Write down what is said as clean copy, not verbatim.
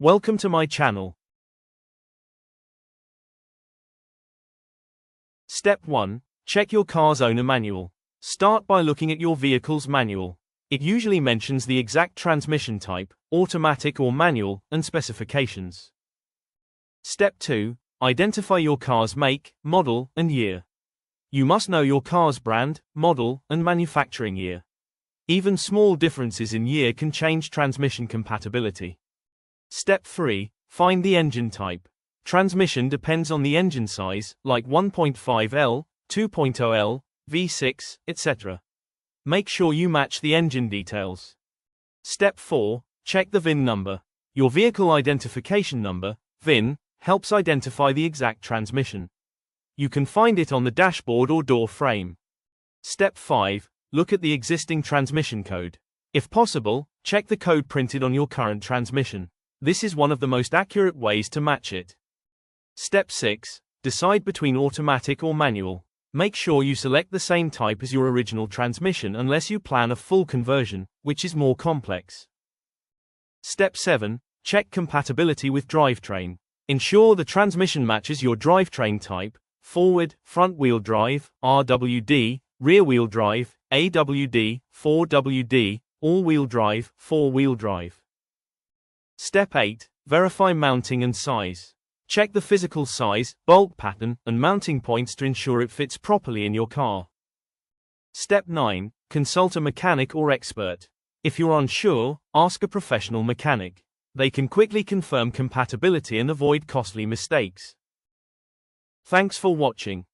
Welcome to my channel. Step 1. Check your car's owner manual. Start by looking at your vehicle's manual. It usually mentions the exact transmission type, automatic or manual, and specifications. Step 2. Identify your car's make, model, and year. You must know your car's brand, model, and manufacturing year. Even small differences in year can change transmission compatibility. Step 3. Find the engine type. Transmission depends on the engine size, like 1.5L, 2.0L, V6, etc. Make sure you match the engine details. Step 4. Check the VIN number. Your vehicle identification number, VIN, helps identify the exact transmission. You can find it on the dashboard or door frame. Step 5. Look at the existing transmission code. If possible, check the code printed on your current transmission. This is one of the most accurate ways to match it. Step 6. Decide between automatic or manual. Make sure you select the same type as your original transmission unless you plan a full conversion, which is more complex. Step 7. Check compatibility with drivetrain. Ensure the transmission matches your drivetrain type: forward, front-wheel drive, RWD, rear-wheel drive, AWD, 4WD, all-wheel drive, four-wheel drive. Step 8. Verify mounting and size. Check the physical size, bolt pattern, and mounting points to ensure it fits properly in your car. Step 9. Consult a mechanic or expert. If you're unsure, ask a professional mechanic. They can quickly confirm compatibility and avoid costly mistakes. Thanks for watching.